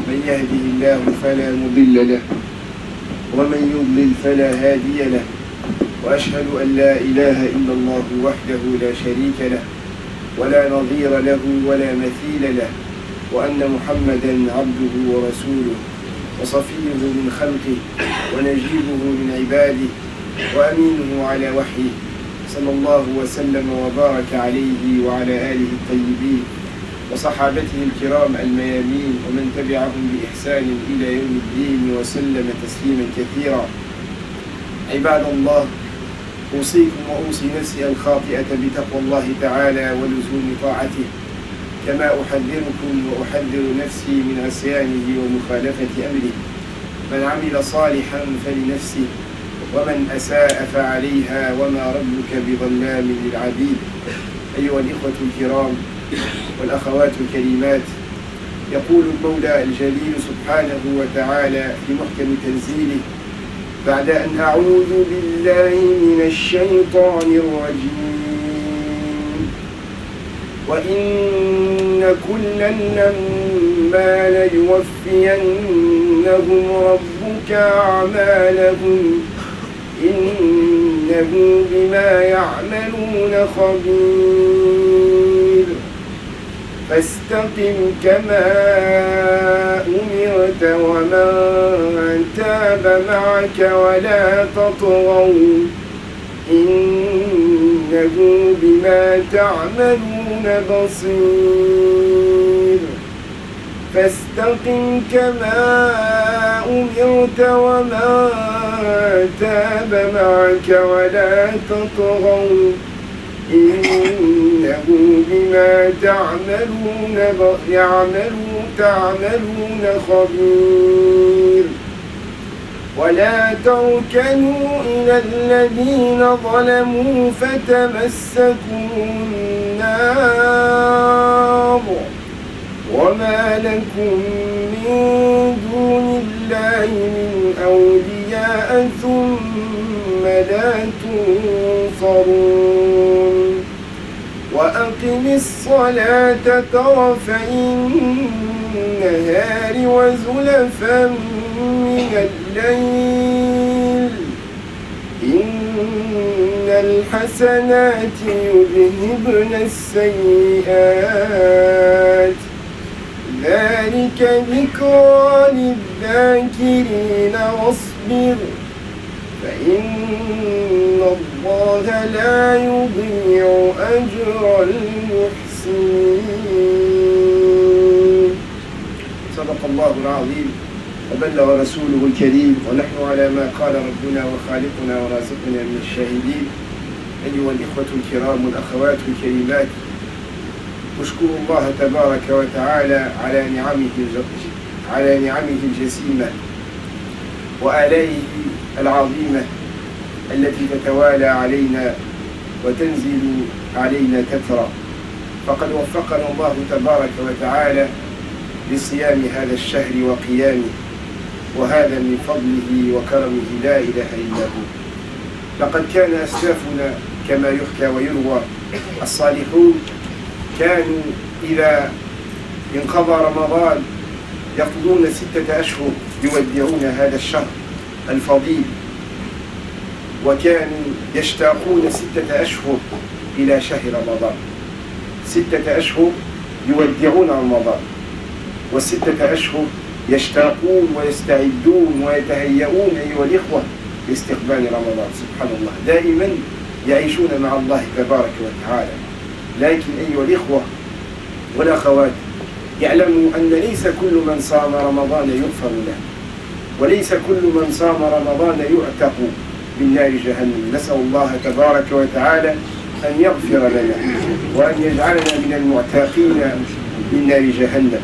من يهده الله فلا مضل له ومن يضلل فلا هادي له، وأشهد أن لا إله إلا الله وحده لا شريك له ولا نظير له ولا مثيل له، وأن محمدا عبده ورسوله وصفيه من خلقه ونجيبه من عباده وأمينه على وحيه، صلى الله وسلم وبارك عليه وعلى آله الطيبين وصحابته الكرام الميامين ومن تبعهم بإحسان إلى يوم الدين وسلم تسليما كثيرا. عباد الله، أوصيكم وأوصي نفسي الخاطئة بتقوى الله تعالى ولزوم طاعته، كما أحذركم وأحذر نفسي من عصيانه ومخالفة أمره. من عمل صالحا فلنفسه ومن أساء فعليها وما ربك بظلام للعبيد. أيها الإخوة الكرام والأخوات الكريمات، يقول المولى الجليل سبحانه وتعالى في محكم تنزيله بعد أن أعوذ بالله من الشيطان الرجيم: وإن كلا لما ليوفينهم ربك أعمالهم إنه بما يعملون خبير. فاستقم كما أمرت ومن تاب معك ولا تطغوا إنه بما تعملون بصير. فاستقم كما أمرت ومن تاب معك ولا تطغوا إنه بما تعملون خبير. ولا تركنوا إلى الذين ظلموا فتمسكوا النار وما لكم من دون الله من أولياء ثم لا تنصرون. وأقم الصلاة طرفي النهار وزلفا من الليل إن الحسنات يذهبن السيئات ذلك ذكرى للذاكرين. واصبر فإن الله لا يضيع أجر المحسنين. صدق الله العظيم وبلغ رسوله الكريم، ونحن على ما قال ربنا وخالقنا ورازقنا من الشاهدين. أيها الإخوة الكرام والأخوات الكريمات، أشكر الله تبارك وتعالى على نعمه الجسيمة وآلائه العظيمة التي تتوالى علينا وتنزل علينا تترى. فقد وفقنا الله تبارك وتعالى لصيام هذا الشهر وقيامه، وهذا من فضله وكرمه لا إله إلا هو. لقد كان أسلافنا كما يحكى ويروى الصالحون كانوا إذا انقضى رمضان يقضون 6 أشهر يودعون هذا الشهر الفضيل، وكانوا يشتاقون 6 أشهر إلى شهر رمضان. 6 أشهر يودعون رمضان، و6 أشهر يشتاقون ويستعدون ويتهيئون أيها الإخوة لاستقبال رمضان. سبحان الله، دائما يعيشون مع الله تبارك وتعالى. لكن أيها الإخوة والأخوات، يعلموا أن ليس كل من صام رمضان يغفر له، وليس كل من صام رمضان يعتق من نار جهنم. نسأل الله تبارك وتعالى أن يغفر لنا وأن يجعلنا من المعتقين من نار جهنم.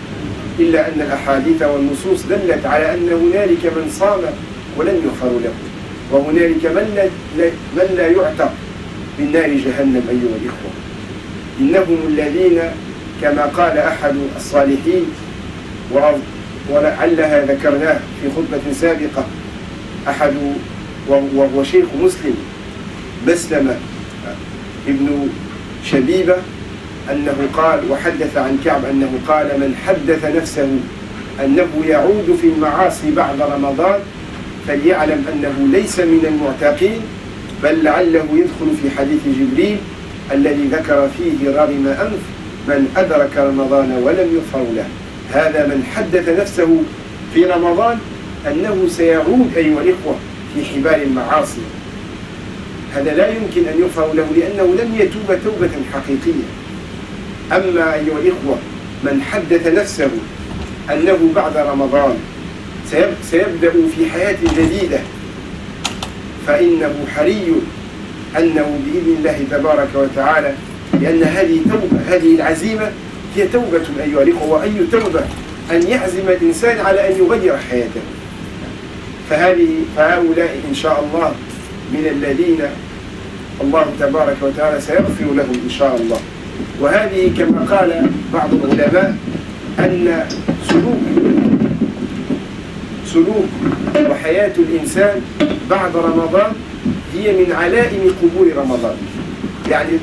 إلا أن الأحاديث والنصوص دلت على أن هنالك من صام ولن يغفر له، وهنالك من لا يعتق من نار جهنم. أيها الإخوة، إنهم الذين كما قال أحد الصالحين، ولعلها ذكرناه في خطبة سابقة، أحد وهو شيخ مسلم بسلم ابن شبيبة أنه قال، وحدث عن كعب أنه قال: من حدث نفسه أنه يعود في المعاصي بعد رمضان فليعلم أنه ليس من المعتقين، بل لعله يدخل في حديث جبريل الذي ذكر فيه رغم أنف من أدرك رمضان ولم يغفر له. هذا من حدث نفسه في رمضان أنه سيعود أيها الإخوة في حبال المعاصي، هذا لا يمكن أن يغفر له لأنه لم يتوب توبة حقيقية. أما أيها الإخوة من حدث نفسه أنه بعد رمضان سيبدأ في حياة جديدة، فإنه حري أنه بإذن الله تبارك وتعالى، لأن هذه توبة، هذه العزيمة هي توبة أيها الإخوة، وأي توبة أن يعزم الإنسان على أن يغير حياته. فهؤلاء إن شاء الله من الذين الله تبارك وتعالى سيغفر لهم إن شاء الله. وهذه كما قال بعض العلماء أن سلوك وحياة الإنسان بعد رمضان هي من علائم قبول رمضان. يعني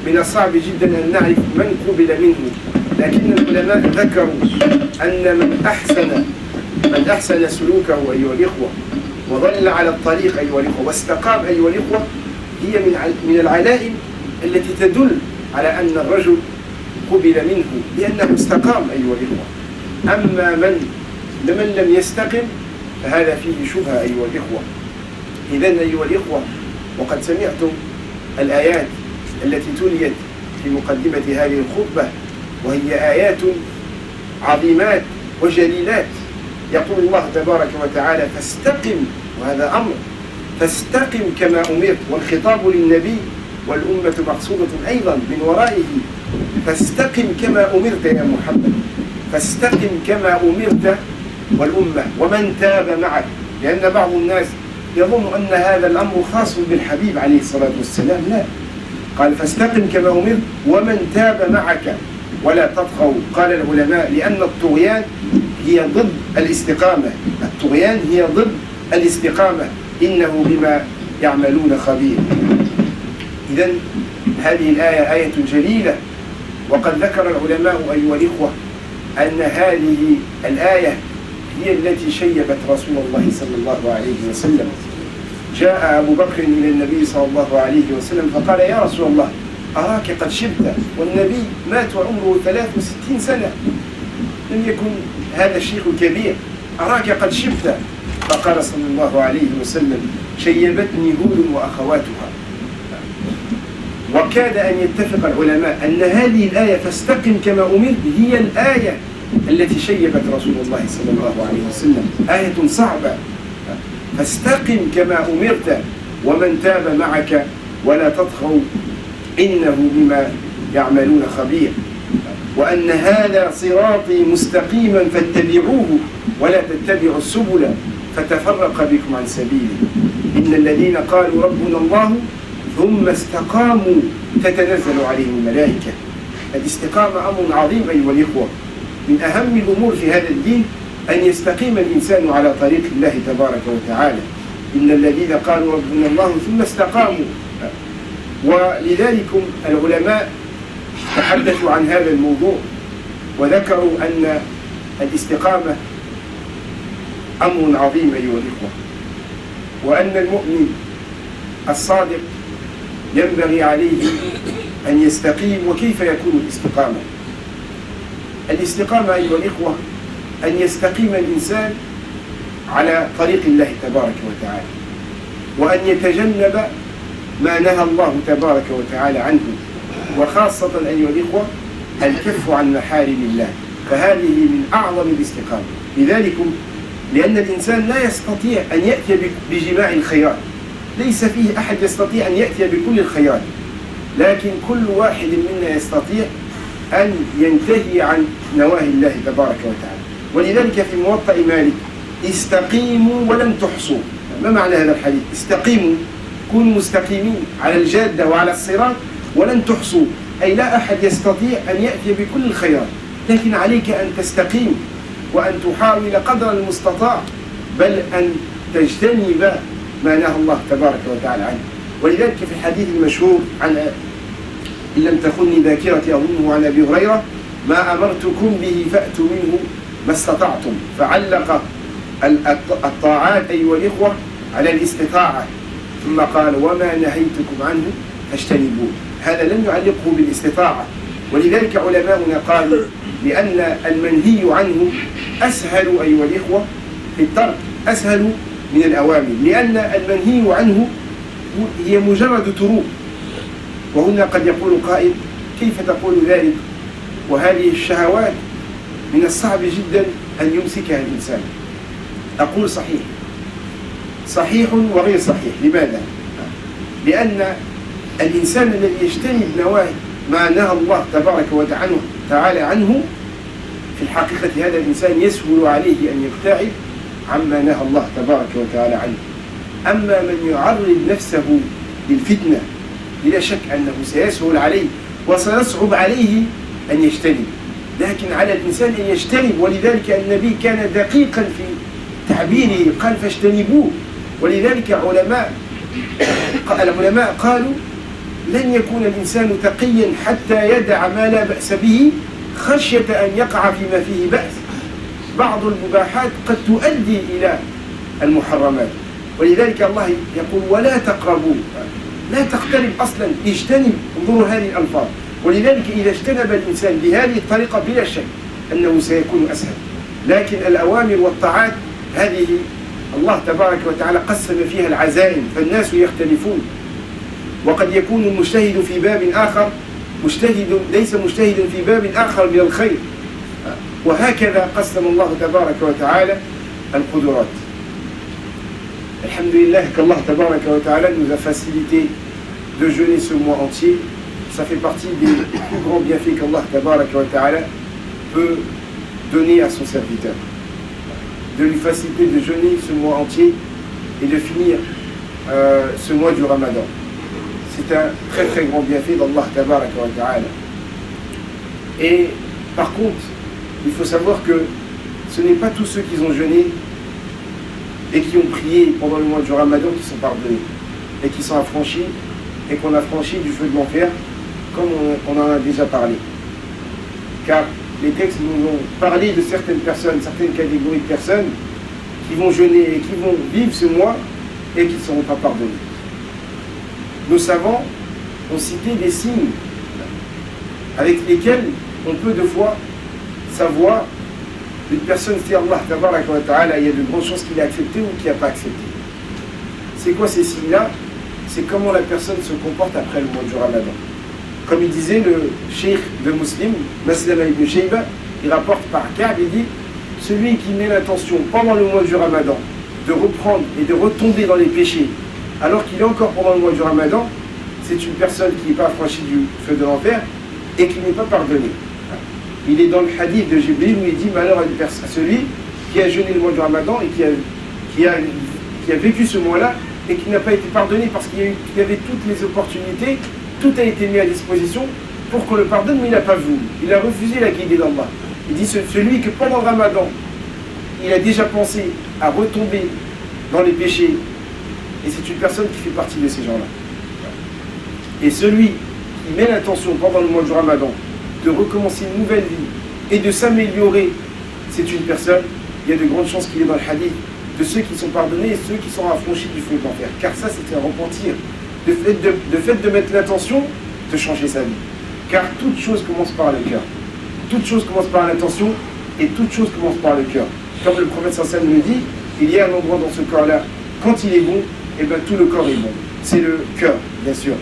من الصعب جدا أن نعرف من قبل منه، لكن العلماء ذكروا أن من أحسن سلوكه أيها الإخوة وظل على الطريق أيها الإخوة واستقام أيها الإخوة هي من العلائم التي تدل على أن الرجل قبل منه لأنه استقام أيها الإخوة. أما من لم يستقم فهذا فيه شبهة أيها الإخوة. إذن أيها الإخوة وقد سمعتم الآيات التي تليت في مقدمة هذه الخطبة، وهي آيات عظيمات وجليلات. يقول الله تبارك وتعالى فاستقم، وهذا أمر، فاستقم كما أمرت، والخطاب للنبي والأمة مقصودة أيضا من ورائه. فاستقم كما أمرت يا محمد، فاستقم كما أمرت والأمة ومن تاب معك، لأن بعض الناس يظن أن هذا الأمر خاص بالحبيب عليه الصلاة والسلام. لا، قال فاستقم كما أمرت ومن تاب معك ولا تطغوا. قال العلماء لأن الطغيان هي ضد الاستقامة، الطغيان هي ضد الاستقامة، إنه بما يعملون خبير. إذن هذه الآية آية جليلة، وقد ذكر العلماء أيها الإخوة أن هذه الآية هي التي شيبت رسول الله صلى الله عليه وسلم. جاء أبو بكر إلى النبي صلى الله عليه وسلم فقال يا رسول الله أراك قد شبت، والنبي مات وعمره 63 سنة، لم يكن هذا الشيخ الكبير، أراك قد شبت. فقال صلى الله عليه وسلم شيبتني هود وأخواتها. وكاد أن يتفق العلماء أن هذه الآية فاستقم كما أمرت هي الآية التي شيبت رسول الله صلى الله عليه وسلم، آية صعبة. فاستقم كما أمرت ومن تاب معك ولا تطغوا إنه بما يعملون خبير، وأن هذا صراطي مستقيما فاتبعوه ولا تتبعوا السبل فتفرق بكم عن سبيله، إن الذين قالوا ربنا الله ثم استقاموا تتنزل عليهم الملائكة. الاستقامة أمر عظيم أيها الإخوة، من أهم الأمور في هذا الدين أن يستقيم الإنسان على طريق الله تبارك وتعالى. إن الذين قالوا ربنا الله ثم استقاموا. ولذلك العلماء تحدثوا عن هذا الموضوع وذكروا أن الاستقامة أمر عظيم أيها الإخوة، وأن المؤمن الصادق ينبغي عليه أن يستقيم. وكيف يكون الاستقامة؟ الاستقامة أيها الإخوة أن يستقيم الإنسان على طريق الله تبارك وتعالى، وأن يتجنب ما نهى الله تبارك وتعالى عنه، وخاصة أيها الإخوة الكف عن محارم الله، فهذه من أعظم الاستقامة. لذلك لأن الإنسان لا يستطيع أن يأتي بجماع الخيرات، ليس فيه أحد يستطيع أن يأتي بكل الخيرات، لكن كل واحد منا يستطيع أن ينتهي عن نواهي الله تبارك وتعالى. ولذلك في موطأ مالك استقيموا ولم تحصوا. ما معنى هذا الحديث؟ استقيموا، كونوا مستقيمين على الجادة وعلى الصراط، ولن تحصوا، أي لا أحد يستطيع أن يأتي بكل الخيرات، لكن عليك أن تستقيم وأن تحاول قدر المستطاع، بل أن تجتنب ما نهى الله تبارك وتعالى عنه. ولذلك في الحديث المشهور عن إن لم تخني ذاكرتي أظنه عن أبي هريرة ما أمرتكم به فأتوا منه ما استطعتم فعلق الطاعات أيها الإخوة على الاستطاعة ثم قال وما نهيتكم عنه فاجتنبوه. هذا لم يعلقه بالاستطاعة، ولذلك علماؤنا قالوا بأن المنهي عنه أسهل أيها الإخوة في الترك، أسهل من الأوامر، لأن المنهي عنه هي مجرد تروك. وهنا قد يقول قائل كيف تقول ذلك وهذه الشهوات من الصعب جدا أن يمسكها الإنسان؟ أقول صحيح، صحيح وغير صحيح. لماذا؟ لأن الإنسان الذي يجتنب نواهي ما نهى الله تبارك وتعالى عنه، في الحقيقة هذا الإنسان يسهل عليه أن يبتعد عما نهى الله تبارك وتعالى عنه. أما من يعرض نفسه للفتنة بلا شك أنه سيسهل عليه وسيصعب عليه أن يجتنب، لكن على الإنسان أن يجتنب. ولذلك النبي كان دقيقا في تعبيره، قال فاجتنبوه. ولذلك العلماء قالوا لن يكون الإنسان تقيا حتى يدع ما لا بأس به خشية أن يقع فيما فيه بأس. بعض المباحات قد تؤدي إلى المحرمات، ولذلك الله يقول ولا تقربوا، لا تقترب أصلا، اجتنب. انظروا هذه الألفاظ. ولذلك إذا اجتنب الإنسان بهذه الطريقة بلا شك أنه سيكون أسهل. لكن الأوامر والطاعات هذه الله تبارك وتعالى قسم فيها العزائم، فالناس يختلفون، وقد يكون المجتهد في باب آخر ليس مجتهدا في باب آخر من الخير، وهكذا قسم الله تبارك وتعالى القدرات. Alhamdulillah qu'Allah tabaraka wa ta'ala nous a facilité de jeûner ce mois entier. Ça fait partie des plus grands bienfaits qu'Allah tabaraka wa ta'ala peut donner à son serviteur, de lui faciliter de jeûner ce mois entier et de finir ce mois du Ramadan. C'est un très très grand bienfait d'Allah tabaraka wa ta'ala. Et par contre, il faut savoir que ce n'est pas tous ceux qui ont jeûné et qui ont prié pendant le mois du Ramadan qui sont pardonnés et qui sont affranchis et qu'on a franchi du feu de l'enfer, comme on en a déjà parlé. Car les textes nous ont parlé de certaines personnes, certaines catégories de personnes qui vont jeûner et qui vont vivre ce mois et qui ne seront pas pardonnés. Nos savants ont cité des signes avec lesquels on peut de fois savoir une personne, si Allah tabaraka wa ta'ala, il y a de grandes chances qu'il a accepté ou qu'il n'a pas accepté. C'est quoi ces signes-là? C'est comment la personne se comporte après le mois du Ramadan. Comme il disait le cheikh de Muslim, Maslama ibn Shayba, il rapporte par Ka'b, il dit celui qui met l'intention pendant le mois du Ramadan de reprendre et de retomber dans les péchés alors qu'il est encore pendant le mois du Ramadan, c'est une personne qui n'est pas affranchie du feu de l'enfer et qui n'est pas pardonnée. Il est dans le hadith de Jibril où il dit malheur à celui qui a jeûné le mois du Ramadan et qui a vécu ce mois-là et qui n'a pas été pardonné parce qu'il y avait toutes les opportunités, tout a été mis à disposition pour qu'on le pardonne, mais il n'a pas voulu. Il a refusé la guidée d'Allah. Il dit celui que pendant le Ramadan, il a déjà pensé à retomber dans les péchés, et c'est une personne qui fait partie de ces gens-là. Et celui qui met l'intention pendant le mois du Ramadan de recommencer une nouvelle vie et de s'améliorer, c'est une personne, il y a de grandes chances qu'il est dans le hadith, de ceux qui sont pardonnés et ceux qui sont affranchis du feu de l'enfer. Car ça, c'est un repentir. Le fait de mettre l'intention de changer sa vie. Car toute chose commence par le cœur. Toute chose commence par l'intention et toute chose commence par le cœur. Comme le prophète sallallahu alayhi wa sallam nous dit, il y a un endroit dans ce corps-là, quand il est bon, et bien tout le corps est bon. C'est le cœur, bien sûr.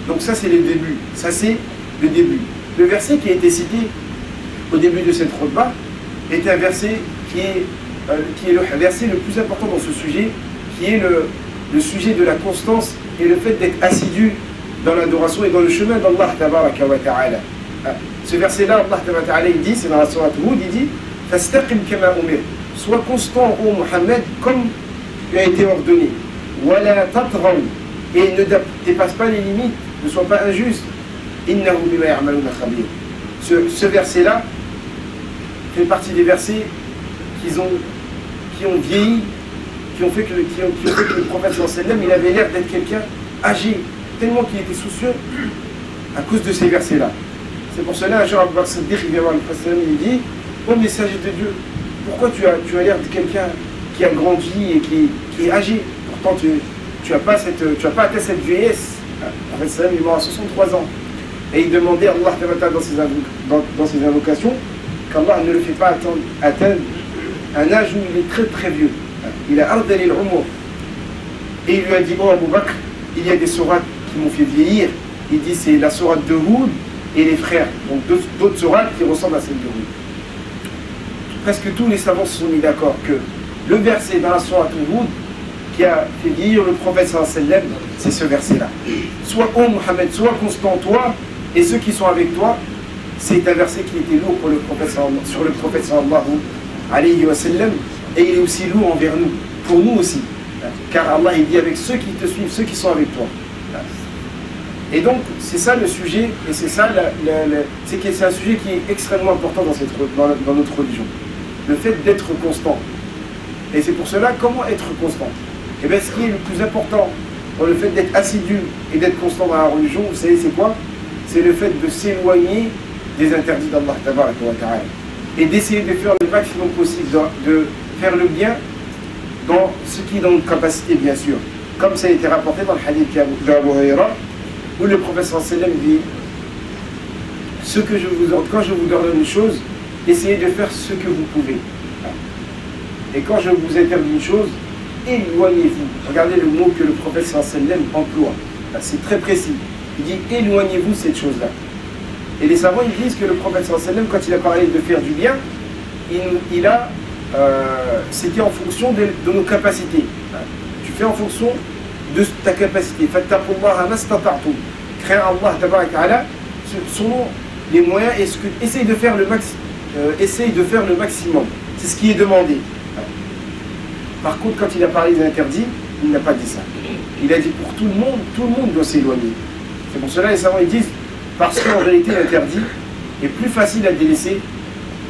Donc ça, c'est le début. Ça, c'est le début. Le verset qui a été cité au début de cette khutbah est un verset qui est le verset le plus important dans ce sujet, qui est le sujet de la constance et le fait d'être assidu dans l'adoration et dans le chemin d'Allah tabaraka wa ta'ala. Ce verset-là, Allah tabaraka wa ta'ala, il dit, c'est dans la sourate Hud, il dit « Fastaqim kama umir » Sois constant, ô Muhammad, comme tu as été ordonné. « Wala tatraw » et ne dépasse pas les limites, ne sois pas injuste. « Innahu bima ya'maluna khabir » Ce verset-là fait partie des versets qui ont vieilli, qui ont fait que le prophète sallallahu alayhi wa sallam, il avait l'air d'être quelqu'un âgé, tellement qu'il était soucieux à cause de ces versets-là. C'est pour cela, un jour, Abu Bakr Siddiq, il vient voir le prophète, il dit oh messager de Dieu, pourquoi tu as l'air de quelqu'un qui a grandi et qui est âgé? Pourtant tu n'as pas atteint cette vieillesse. En fait, il est mort à 63 ans. Et il demandait à Allah dans ses invocations qu'Allah ne le fait pas atteindre un âge où il est très très vieux. Il a ardali al-umur. Et il lui a dit, oh Abu Bakr, il y a des sourates qui m'ont fait vieillir. Il dit, c'est la sourate de Hud et les frères. Donc d'autres sourates qui ressemblent à celle de Hud. Presque tous les savants se sont mis d'accord que le verset dans la sourate de Hud qui a fait vieillir le prophète sallallahu alayhi wa sallam, c'est ce verset-là. Soit ô Mohammed, sois constant toi et ceux qui sont avec toi. C'est un verset qui était lourd pour sur le prophète sallallahu alayhi wa sallam, et il est aussi lourd envers nous, pour nous aussi. Car Allah il dit avec ceux qui te suivent, ceux qui sont avec toi. Et donc c'est ça le sujet, et c'est ça c'est un sujet qui est extrêmement important dans notre religion. Le fait d'être constant. Et c'est pour cela, comment être constant? Et bien ce qui est le plus important dans le fait d'être assidu et d'être constant dans la religion, vous savez c'est quoi? C'est le fait de s'éloigner des interdits d'Allah tabaraka wa ta'ala et d'essayer de faire le maximum possible de faire le bien dans ce qui est dans notre capacité, bien sûr, comme ça a été rapporté dans le hadith d'Abu Huraira où le professeur sallam dit quand je vous ordonne une chose, essayez de faire ce que vous pouvez, et quand je vous interdis une chose, éloignez-vous. Regardez le mot que le professeur sallam emploie, c'est très précis. Il dit éloignez-vous de cette chose-là. Et les savants ils disent que le prophète sallallahu alayhi wa sallam, quand il a parlé de faire du bien, c'était en fonction de nos capacités. Tu fais en fonction de ta capacité. Fattaqullaha mastata'tum. Crains Allah tabaraka wa ta'ala selon les moyens et essaye de faire le maximum. C'est ce qui est demandé. Par contre, quand il a parlé des interdits, il n'a pas dit ça. Il a dit pour tout le monde doit s'éloigner. C'est pour cela les savants ils disent, parce qu'en réalité l'interdit est plus facile à délaisser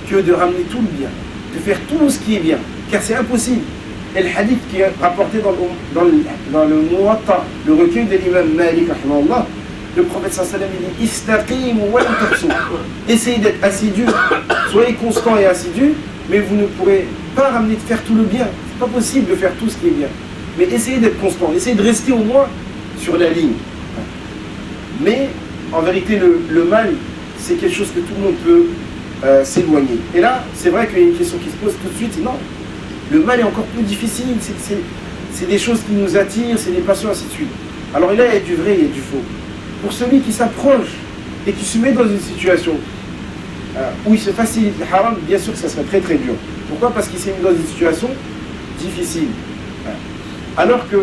que de ramener tout le bien, de faire tout ce qui est bien, car c'est impossible. Et le hadith qui est rapporté dans le Muwatta, le recueil de l'imam Malik, le prophète sallallahu alayhi wa sallam dit istaqimu wa la taqsu. Essayez d'être assidu, soyez constant et assidu, mais vous ne pourrez pas ramener de faire tout le bien. C'est pas possible de faire tout ce qui est bien. Mais essayez d'être constant, essayez de rester au moins sur la ligne. Mais en vérité, le mal, c'est quelque chose que tout le monde peut s'éloigner. Et là, c'est vrai qu'il y a une question qui se pose tout de suite, c'est non. Le mal est encore plus difficile, c'est des choses qui nous attirent, c'est des passions, ainsi de suite. Alors là, il y a du vrai, il y a du faux. Pour celui qui s'approche et qui se met dans une situation où il se facilite le haram, bien sûr que ça serait très très dur. Pourquoi? Parce qu'il s'est mis dans une situation difficile. Alors que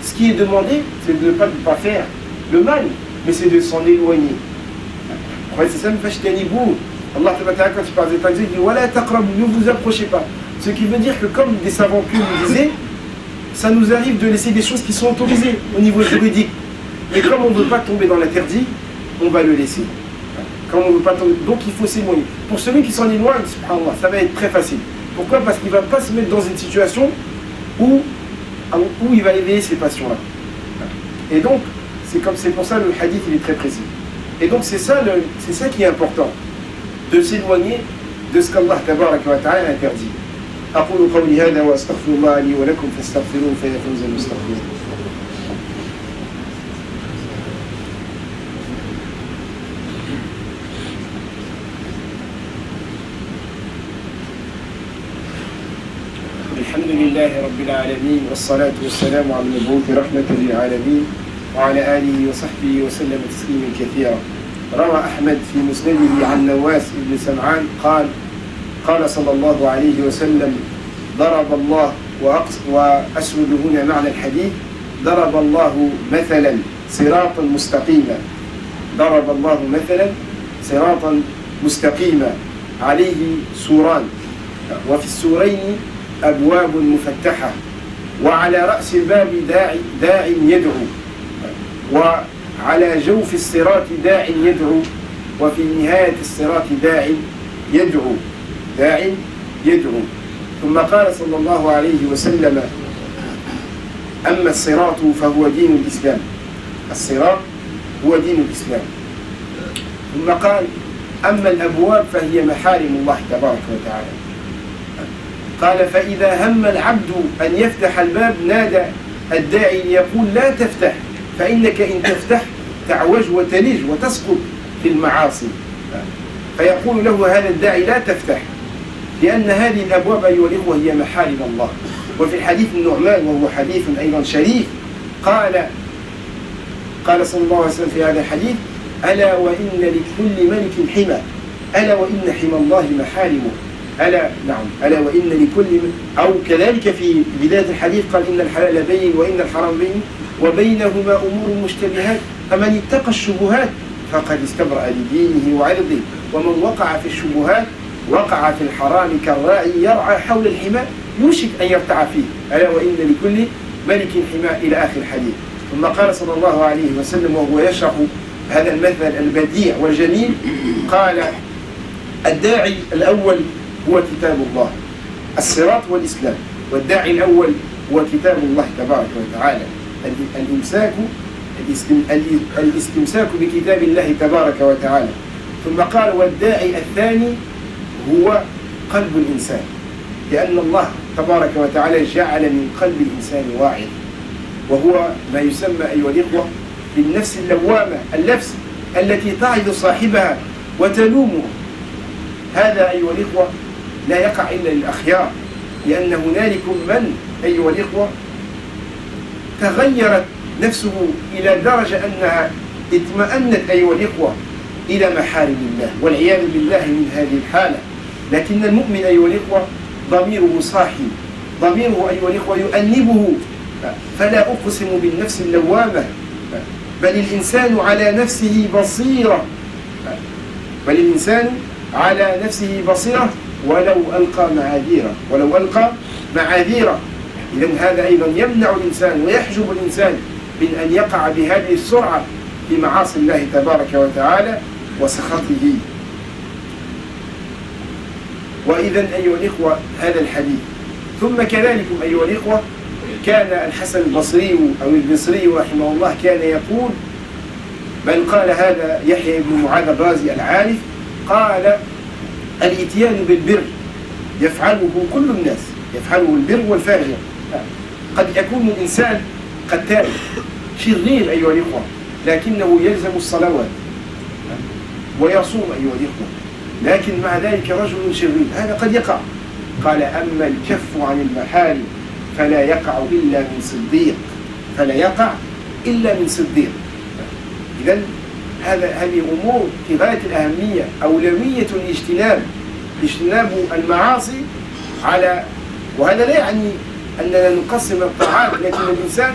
ce qui est demandé, c'est de ne pas faire le mal, mais c'est de s'en éloigner. En fait, c'est ça, Allah quand il parle des interdits, il dit Wala taqrabu, ne vous approchez pas. Ce qui veut dire que, comme des savants pieux nous disaient, ça nous arrive de laisser des choses qui sont autorisées au niveau juridique. Mais comme on ne veut pas tomber dans l'interdit, on va le laisser. Comme on veut pas tomber, donc il faut s'éloigner. Pour celui qui s'en éloigne, subhanallah, ça va être très facile. Pourquoi? Parce qu'il ne va pas se mettre dans une situation où il va éveiller ses passions-là. Et donc, c'est pour ça le hadith il est très précis. Et donc c'est ça qui est important, de s'éloigner de ce qu'Allah tabaraka wa ta'ala interdit. أقول قولي هذا وأستغفر الله لي ولكم فاستغفروه فيا فوز المستغفرين. الحمد لله رب العالمين والصلاة والسلام على المبعوث رحمة للعالمين وعلى آله وصحبه وسلم تسليما كثيرا. روى أحمد في مسنده عن نواس بن سمعان قال صلى الله عليه وسلم ضرب الله وأسود هنا معنى الحديث ضرب الله مثلا صراطا مستقيما ضرب الله مثلا صراطا مستقيما عليه سوران وفي السورين أبواب مفتحة وعلى رأس الباب داع يدعو وعلى جوف الصراط داع يدعو وفي نهاية الصراط داع يدعو ثم قال صلى الله عليه وسلم أما الصراط فهو دين الإسلام الصراط هو دين الإسلام ثم قال أما الأبواب فهي محارم الله تبارك وتعالى. قال فإذا هم العبد أن يفتح الباب نادى الداعي ليقول لا تفتح، فإنك إن تفتح تعوج وتلج وتسقط في المعاصي. فيقول له هذا الداعي لا تفتح، لأن هذه الأبواب أيها الإخوة هي محارم الله. وفي الحديث النعمان، وهو حديث أيضا شريف، قال صلى الله عليه وسلم في هذا الحديث: ألا وإن لكل ملك حمى، ألا وإن حمى الله محارمه، ألا وإن لكل أو كذلك في بداية الحديث قال: إن الحلال بين وإن الحرام بين وبينهما أمور مشتبهات فمن اتقى الشبهات فقد استبرأ لدينه وعرضه، ومن وقع في الشبهات وقع في الحرام كالراعي يرعى حول الحمى يوشك أن يرتع فيه، ألا وإن لكل ملك حمى، إلى آخر الحديث. ثم قال صلى الله عليه وسلم وهو يشرح هذا المثل البديع والجميل، قال: الداعي الأول هو كتاب الله، الصراط والإسلام، والداعي الأول هو كتاب الله تبارك وتعالى، الاستمساك بكتاب الله تبارك وتعالى. ثم قال: والداعي الثاني هو قلب الإنسان، لأن الله تبارك وتعالى جعل من قلب الإنسان واعظ، وهو ما يسمى أيها الإخوة بالنفس اللوامة، النفس التي تعظ صاحبها وتلومه. هذا أيها الإخوة لا يقع إلا للأخيار، لأن هنالكم من أيها الإخوة تغيرت نفسه إلى درجة أنها اطمأنت أيها الإخوة إلى محارم الله، والعياذ بالله من هذه الحالة. لكن المؤمن أيها الإخوة ضميره صاحي، ضميره أيها الإخوة يؤنبه، فلا أقسم بالنفس اللوامة، بل الإنسان على نفسه بصيرة، بل الإنسان على نفسه بصيرة ولو ألقى معاذيره. إذن هذا أيضا يمنع الإنسان ويحجب الإنسان من أن يقع بهذه السرعة في معاصي الله تبارك وتعالى وسخطه. وإذن أيها الإخوة هذا الحديث. ثم كذلكم أيها الإخوة كان الحسن البصري أو البصري رحمه الله كان يقول، بل قال هذا يحيى بن معاذ الرازي العارف، قال: الإتيان بالبر يفعله كل الناس، يفعله البر والفاجر. قد يكون الإنسان قتال شرير أيها الإخوة، لكنه يلزم الصلوات ويصوم أيها الإخوة، لكن مع ذلك رجل شرير، هذا قد يقع. قال: أما الكف عن المحارم فلا يقع إلا من صديق، فلا يقع إلا من صديق. إذن هذه أمور في غاية الأهمية، أولوية اجتناب المعاصي على، وهذا لا يعني أننا نقسم الطاعات، لكن الإنسان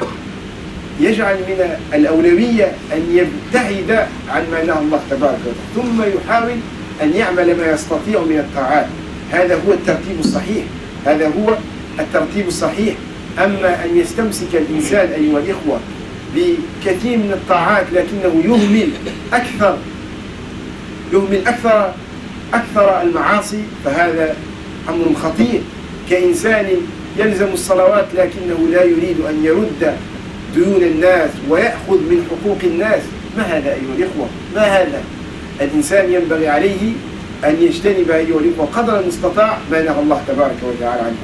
يجعل من الأولوية أن يبتعد عن ما نهى الله تبارك وتعالى، ثم يحاول أن يعمل ما يستطيع من الطاعات. هذا هو الترتيب الصحيح، هذا هو الترتيب الصحيح. أما أن يستمسك الإنسان أيها الإخوة بكثير من الطاعات لكنه يهمل أكثر المعاصي، فهذا أمر خطير. كإنسان يلزم الصلوات لكنه لا يريد أن يرد ديون الناس ويأخذ من حقوق الناس، ما هذا أيها الإخوة؟ ما هذا؟ الإنسان ينبغي عليه أن يجتنب أيها الإخوة قدر المستطاع ما نهى الله تبارك وتعالى عنه.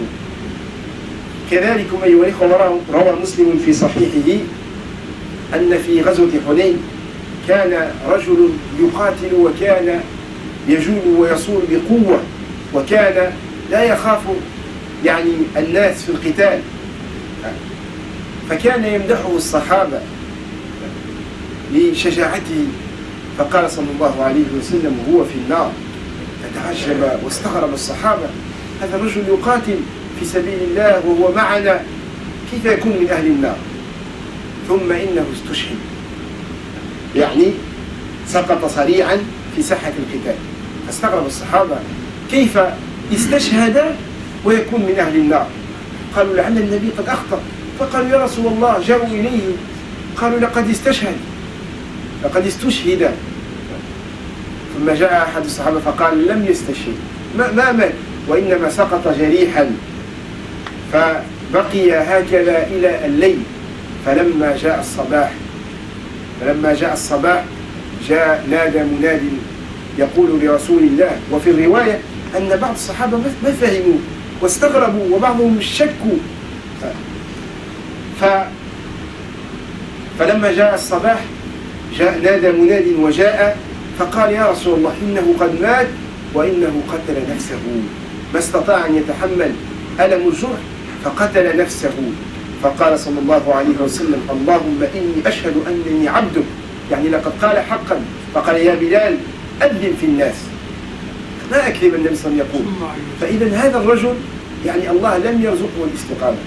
كذلك أيها الإخوة روى مسلم في صحيحه أن في غزوة حنين كان رجل يقاتل وكان يجول ويصول بقوة، وكان لا يخاف يعني الناس في القتال، فكان يمدحه الصحابة لشجاعته، فقال صلى الله عليه وسلم وهو في النار، فتعجب واستغرب الصحابة، هذا الرجل يقاتل في سبيل الله وهو معنا، كيف يكون من أهل النار؟ ثم إنه استشهد، يعني سقط صريعا في ساحة القتال. فاستغرب الصحابة كيف استشهد ويكون من أهل النار؟ قالوا لعل النبي قد أخطأ، فقالوا يا رسول الله، جاءوا إليه قالوا لقد استشهد. ثم جاء أحد الصحابة فقال لم يستشهد، ما مات، وإنما سقط جريحا، فبقي هكذا إلى الليل. فلما جاء الصباح جاء نادى مناد يقول لرسول الله. وفي الرواية أن بعض الصحابة ما فهموا واستغربوا وبعضهم شكوا. فلما جاء الصباح نادى مناد وجاء فقال يا رسول الله إنه قد مات وإنه قتل نفسه، ما استطاع أن يتحمل ألم الجرح فقتل نفسه. فقال صلى الله عليه وسلم اللهم إني أشهد أنني عبدك، يعني لقد قال حقا. فقال يا بلال أذن في الناس، ما أكذب النبي صلى الله عليه وسلم يقول. فإذا هذا الرجل يعني الله لم يرزقه الاستقامة.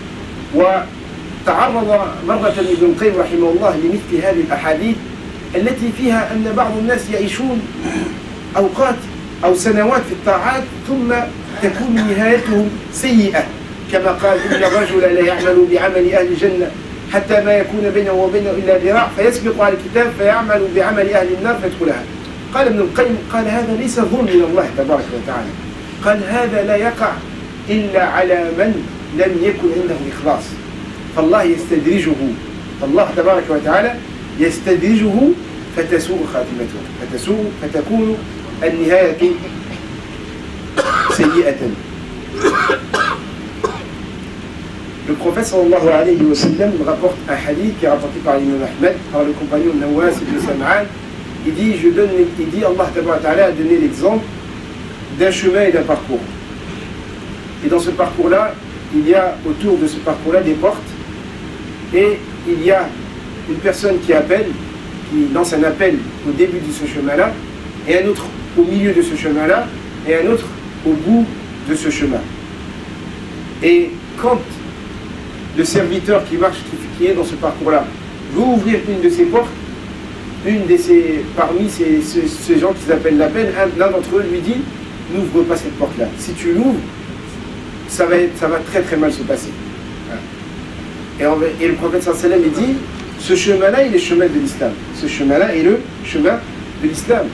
وتعرض مرة ابن القيم رحمه الله لمثل هذه الأحاديث التي فيها أن بعض الناس يعيشون أوقات أو سنوات في الطاعات ثم تكون نهايتهم سيئة، كما قال إن الرجل لا يعمل بعمل أهل الجنة حتى ما يكون بينه وبينه إلا ذراع فيسبق على الكتاب فيعمل بعمل أهل النار فيدخلها. قال ابن القيم قال هذا ليس ظلم من الله تبارك وتعالى، قال هذا لا يقع إلا على من لم يكن عنده إخلاص، فالله يستدرجه، فالله تبارك وتعالى يستدرجه فتسوء خاتمته، فتكون النهاية سيئة. Le prophète sallallahu alayhi wa sallam rapporte un hadith qui est rapporté par l'imam Ahmed, par le compagnon Nawas ibn Sam'an. Il dit Allah tabaraka ta'ala a donné l'exemple d'un chemin et d'un parcours. Et dans ce parcours-là, il y a autour de ce parcours-là des portes. Et il y a une personne qui appelle, qui lance un appel au début de ce chemin-là, et un autre au milieu de ce chemin-là, et un autre au bout de ce chemin. Et quand le serviteur qui marche, qui est dans ce parcours-là, veut ouvrir une de ces portes, parmi ces gens qui s'appellent l'appel, l'un d'entre eux lui dit « N'ouvre pas cette porte-là. Si tu l'ouvres, ça va très très mal se passer. » Et le prophète sallallahu alayhi wa sallam dit « Ce chemin-là, il est le chemin de l'islam. Ce chemin-là est le chemin de l'islam. »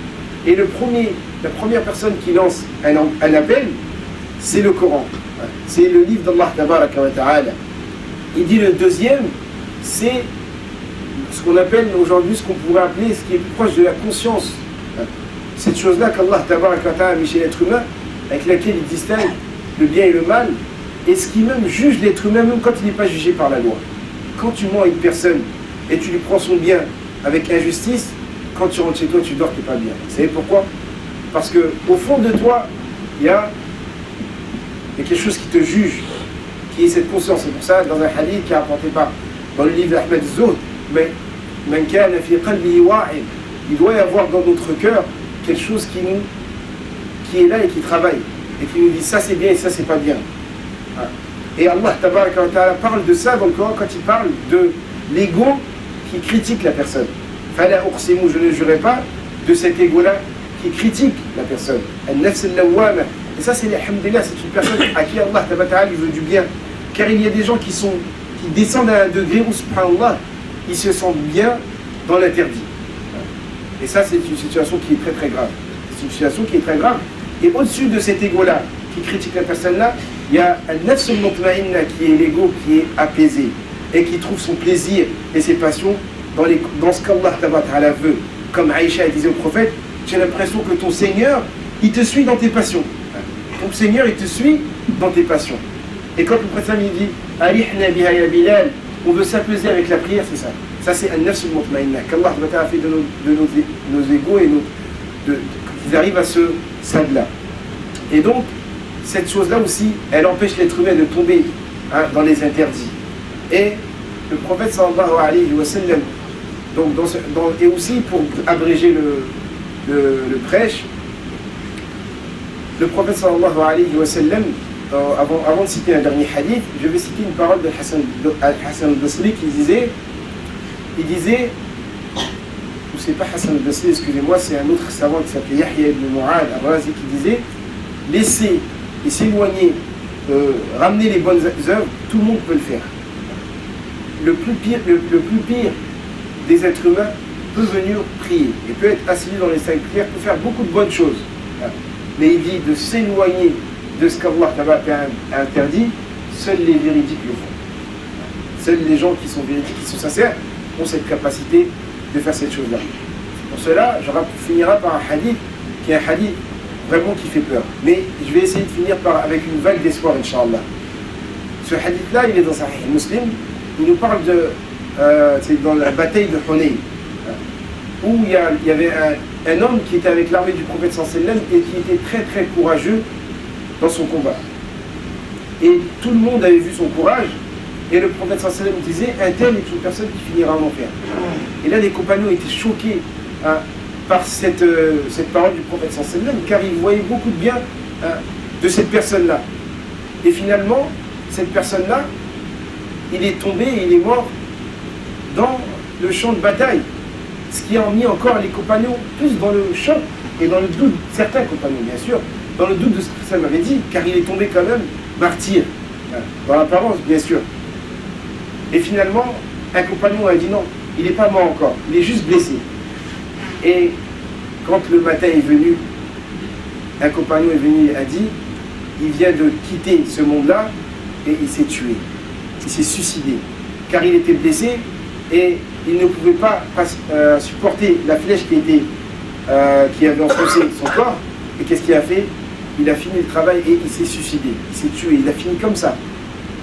Et la première personne qui lance un appel, c'est le Coran. C'est le livre d'Allah tabaraka wa ta'ala. Il dit le deuxième, c'est ce qu'on appelle aujourd'hui, ce qu'on pourrait appeler, ce qui est plus proche de la conscience. Cette chose-là qu'Allah tabaraka wa ta'ala a mis chez l'être humain, avec laquelle il distingue le bien et le mal, et ce qui même juge l'être humain, même quand il n'est pas jugé par la loi. Quand tu mens à une personne et tu lui prends son bien avec injustice, quand tu rentres chez toi, tu dors, tu n'es pas bien. Vous savez pourquoi? Parce qu'au fond de toi, il y a quelque chose qui te juge, qui est cette conscience. C'est pour ça, dans un hadith qui est rapporté dans le livre d'Ahmed Zoud, mais il doit y avoir dans notre cœur quelque chose qui est là et qui travaille, et qui nous dit ça c'est bien et ça c'est pas bien. Et Allah tabaraka wa ta'ala parle de ça dans le Coran quand il parle de l'ego qui critique la personne. Fala uqsimu, je ne jurerai pas de cet ego-là qui critique la personne. Al-nafs al-lawwama. Et ça, c'est alhamdulillah, c'est une personne à qui Allah tabaraka wa ta'ala veut du bien. Car il y a des gens qui descendent à un degré où, subhanallah, ils se sentent bien dans l'interdit. Et ça, c'est une situation qui est très très grave. C'est une situation qui est très grave. Et au-dessus de cet ego-là, qui critique la personne-là, il y a un nafs al-mutma'inna qui est l'ego qui est apaisé et qui trouve son plaisir et ses passions dans ce qu'Allah ta'ala veut. Comme Aïcha disait au prophète, j'ai l'impression que ton Seigneur, il te suit dans tes passions. Ton Seigneur, il te suit dans tes passions. Et quand le prophète il dit « Arihna biha ya Bilal », on veut s'apaiser avec la prière, c'est ça. Ça, c'est un nafs al-mutma'inna, qu'Allah a fait de nos égos et qu'ils arrivent à ce stade-là. Et donc, cette chose-là aussi, elle empêche l'être humain de tomber dans les interdits. Et le prophète sallallahu alayhi wa sallam, et aussi pour abréger le prêche, le prophète sallallahu alayhi wa sallam, avant de citer un dernier hadith, je vais citer une parole de Hassan al-Basri qui disait, ou c'est pas Hassan al-Basri, excusez-moi, c'est un autre savant qui s'appelait Yahya ibn Mu'ad al-Razi qui disait, laisser et s'éloigner, ramener les bonnes œuvres, tout le monde peut le faire. Le plus pire des êtres humains peut venir prier et peut être assis dans les 5 prières, peut faire beaucoup de bonnes choses. Mais il dit de s'éloigner de ce qu'Allah a interdit, seuls les véridiques le font. Seuls les gens qui sont véridiques, qui sont sincères, ont cette capacité de faire cette chose-là. Pour cela, je finirai par un hadith qui y a un hadith vraiment qui fait peur. Mais je vais essayer de finir avec une vague d'espoir, Inch'Allah. Ce hadith-là, il est dans Sahih Muslim. Il nous parle c'est dans la bataille de Hunayn, où il y avait un homme qui était avec l'armée du prophète sallam et qui était très très courageux dans son combat. Et tout le monde avait vu son courage, et le prophète sallam disait, un tel est une personne qui finira en enfer. Et là, les compagnons étaient choqués par cette parole du prophète sallam, car ils voyaient beaucoup de bien de cette personne-là. Et finalement, cette personne-là, il est tombé et il est mort dans le champ de bataille. Ce qui a mis encore les compagnons plus dans le choc et dans le doute, certains compagnons bien sûr, dans le doute de ce que ça m'avait dit, car il est tombé quand même martyr, dans l'apparence bien sûr. Et finalement, un compagnon a dit non, il n'est pas mort encore, il est juste blessé. Et quand le matin est venu, un compagnon est venu et a dit, il vient de quitter ce monde-là et il s'est tué, il s'est suicidé, car il était blessé et il ne pouvait pas supporter la flèche qui avait enfoncé son corps. Et qu'est-ce qu'il a fait? Il a fini le travail et il s'est suicidé, il s'est tué, il a fini comme ça.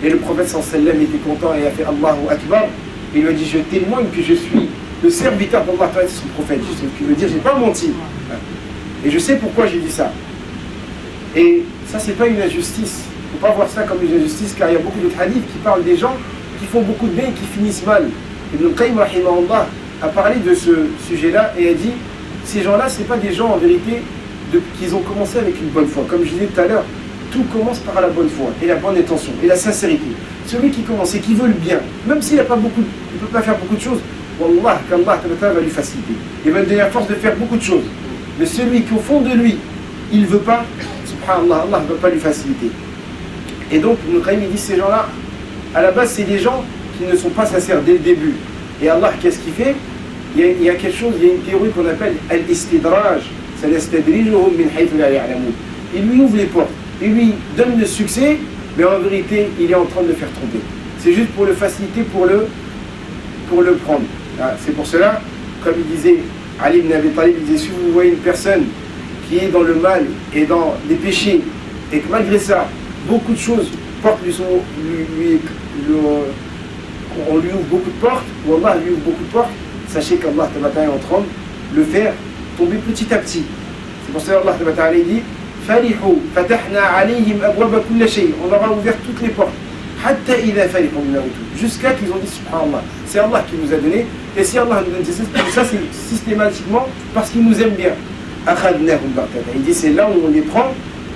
Et le prophète sallam était content et a fait Allahu Akbar. Et il lui a dit, je témoigne que je suis le serviteur d'Allah, c'est son prophète. Ce qui veut dire, j'ai pas menti. Et je sais pourquoi j'ai dit ça. Et ça, c'est pas une injustice. Il ne faut pas voir ça comme une injustice, car il y a beaucoup d'autres hadiths qui parlent des gens qui font beaucoup de bien et qui finissent mal. Ibn al-Qayyim rahimahullah a parlé de ce sujet-là et a dit, ces gens-là, ce n'est pas des gens en vérité qui ont commencé avec une bonne foi. Comme je disais tout à l'heure, tout commence par la bonne foi et la bonne intention et la sincérité. Celui qui commence et qui veut le bien, même s'il n'a pas beaucoup, il ne peut pas faire beaucoup de choses, Wallah, qu'Allah va lui faciliter. Il va lui donner la force de faire beaucoup de choses. Mais celui qui au fond de lui, il ne veut pas, subhanallah, Allah ne va pas lui faciliter. Et donc, Ibn Qayyim dit, ces gens-là, à la base, c'est des gens qui ne sont pas sincères dès le début. Et Allah, qu'est-ce qu'il fait? Il y a quelque chose, il y a une théorie qu'on appelle al-istidraj. Il lui ouvre les portes, il lui donne le succès, mais en vérité, il est en train de le faire tromper. C'est juste pour le faciliter, pour le prendre. C'est pour cela, comme il disait, Ali ibn Abi Talib, il disait, si vous voyez une personne qui est dans le mal et dans des péchés, et que malgré ça, beaucoup de choses on lui ouvre beaucoup de portes, ou Allah lui ouvre beaucoup de portes, sachez qu'Allah est en train de le faire tomber petit à petit. C'est pour ça qu'Allah dit Farihu, fatahna alayhim abwaba kulla shay. On leur a ouvert toutes les portes. Hatta idha farihu min utu. Jusqu'à qu'ils ont dit subhanallah. C'est Allah qui nous a donné. Et si Allah nous donne ça, c'est systématiquement parce qu'il nous aime bien. Akhadnahum baqata. Il dit c'est là où on les prend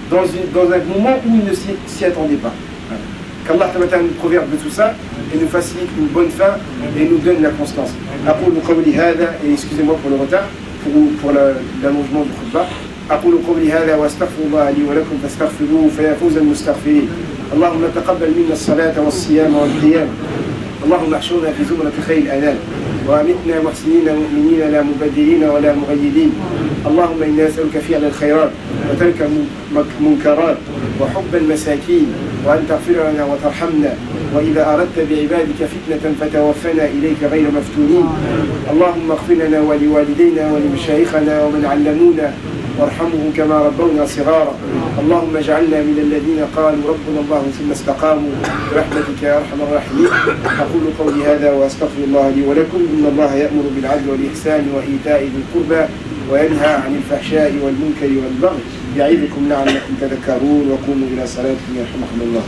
dans un moment où ils ne s'y attendaient pas. Qu'Allah nous proverbe de tout ça et nous facilite une bonne fin et nous donne la constance. أقول قولي هذا et excusez-moi pour le retard pour l'allongement du khutbah. أقول قولي هذا وأستغفر الله لي ولكم فاستغفروه فيفوز المستغفرين. اللهم تقبل منا الصلاة والصيام والقيام. اللهم احشرنا في زمرة خير الأنام وأمتنا محسنين مؤمنين لا مبدلين ولا مغيدين. اللهم إنا نسألك فعل الخيرات وترك المنكرات وحب المساكين وأن تغفر لنا وترحمنا وإذا أردت بعبادك فتنة فتوفنا إليك غير مفتونين. اللهم اغفر لنا ولوالدينا ولمشايخنا ومن علمونا وارحمهم كما ربونا صغارا. اللهم اجعلنا من الذين قالوا ربنا الله ثم استقاموا برحمتك يا أرحم الراحمين. أقول قولي هذا وأستغفر الله لي ولكم. إن الله يأمر بالعدل والإحسان وإيتاء ذي القربى وينهى عن الفحشاء والمنكر والبغي يعظكم لعلكم تذكرون. وقوموا إلى صلاتكم يرحمكم الله.